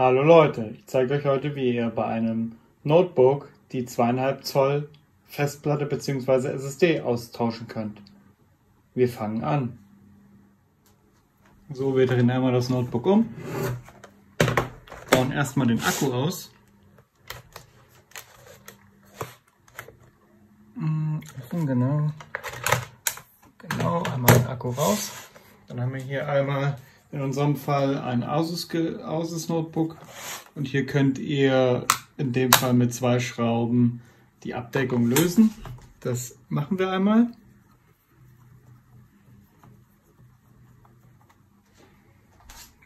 Hallo Leute, ich zeige euch heute, wie ihr bei einem Notebook die 2,5 Zoll Festplatte bzw. SSD austauschen könnt. Wir fangen an. So, wir drehen einmal das Notebook um, bauen erstmal den Akku aus. Genau, einmal den Akku raus. Dann haben wir hier einmal in unserem Fall ein Asus Notebook und hier könnt ihr in dem Fall mit 2 Schrauben die Abdeckung lösen. Das machen wir einmal.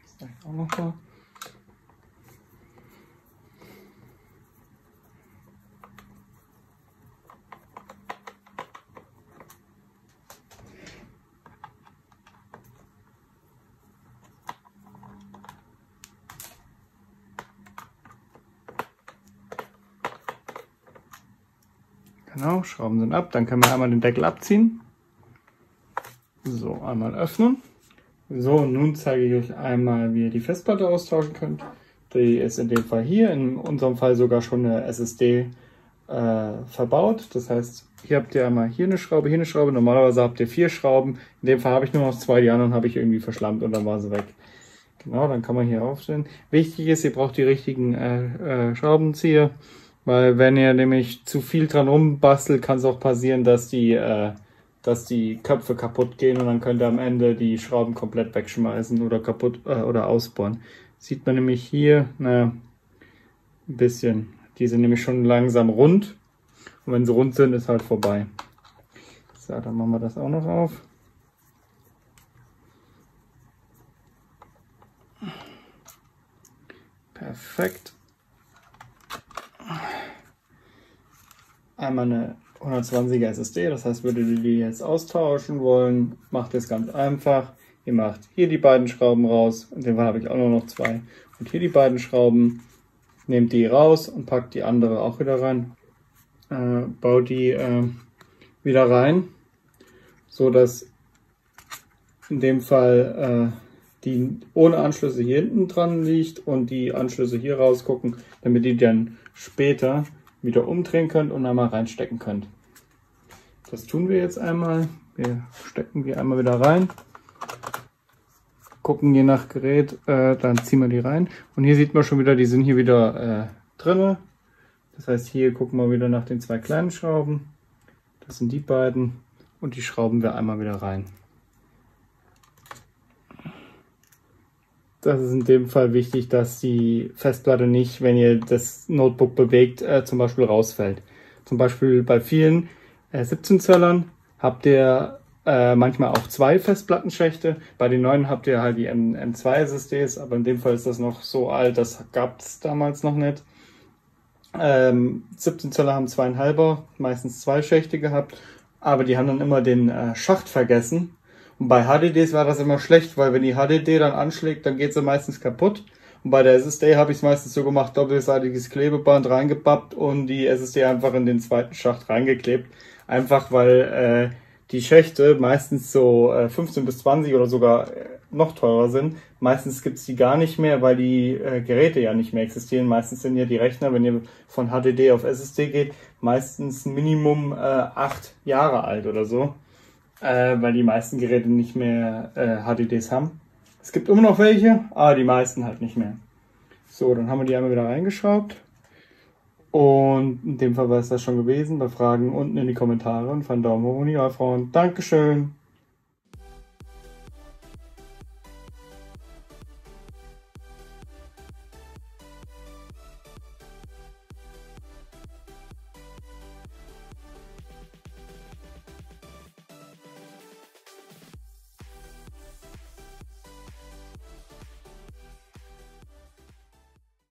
Das zeige ich auch noch mal. Genau, Schrauben sind ab. Dann können wir einmal den Deckel abziehen. So, einmal öffnen. So, und nun zeige ich euch einmal, wie ihr die Festplatte austauschen könnt. Die ist in dem Fall hier, in unserem Fall sogar schon eine SSD verbaut. Das heißt, hier habt ihr einmal hier eine Schraube, hier eine Schraube. Normalerweise habt ihr 4 Schrauben. In dem Fall habe ich nur noch 2, die anderen habe ich irgendwie verschlammt und dann war sie weg. Genau, dann kann man hier aufstellen. Wichtig ist, ihr braucht die richtigen Schraubenzieher. Weil wenn ihr nämlich zu viel dran rumbastelt, kann es auch passieren, dass die Köpfe kaputt gehen und dann könnt ihr am Ende die Schrauben komplett wegschmeißen oder kaputt oder ausbohren. Sieht man nämlich hier, naja, ein bisschen. Die sind nämlich schon langsam rund und wenn sie rund sind, ist halt vorbei. So, dann machen wir das auch noch auf. Perfekt. Einmal eine 120er SSD, das heißt, würdet ihr die jetzt austauschen wollen, macht es ganz einfach. Ihr macht hier die beiden Schrauben raus, in dem Fall habe ich auch nur noch 2. Und hier die beiden Schrauben, nehmt die raus und packt die andere auch wieder rein. Baut die wieder rein, so dass in dem Fall die ohne Anschlüsse hier hinten dran liegt und die Anschlüsse hier rausgucken, damit die dann später wieder umdrehen könnt und einmal reinstecken könnt. Das tun wir jetzt einmal. Wir stecken die einmal wieder rein, gucken je nach Gerät, dann ziehen wir die rein. Und hier sieht man schon wieder, die sind hier wieder drinne. Das heißt, hier gucken wir wieder nach den 2 kleinen Schrauben. Das sind die beiden und die schrauben wir einmal wieder rein. Das ist in dem Fall wichtig, dass die Festplatte nicht, wenn ihr das Notebook bewegt, zum Beispiel rausfällt. Zum Beispiel bei vielen 17 Zöllern habt ihr manchmal auch 2 Festplattenschächte. Bei den neuen habt ihr halt die M2 SSDs, aber in dem Fall ist das noch so alt, das gab es damals noch nicht. 17 Zöller haben 2,5er, meistens 2 Schächte gehabt, aber die haben dann immer den Schacht vergessen. Und bei HDDs war das immer schlecht, weil wenn die HDD dann anschlägt, dann geht sie meistens kaputt. Und bei der SSD habe ich es meistens so gemacht, doppelseitiges Klebeband reingepappt und die SSD einfach in den zweiten Schacht reingeklebt. Einfach weil die Schächte meistens so 15 bis 20 oder sogar noch teurer sind. Meistens gibt es die gar nicht mehr, weil die Geräte ja nicht mehr existieren. Meistens sind ja die Rechner, wenn ihr von HDD auf SSD geht, meistens Minimum 8 Jahre alt oder so. Weil die meisten Geräte nicht mehr HDDs haben. Es gibt immer noch welche, aber die meisten halt nicht mehr. So, dann haben wir die einmal wieder reingeschraubt. Und in dem Fall war es das schon gewesen. Bei Fragen unten in die Kommentare und einen Daumen hoch und ja, Freund. Dankeschön.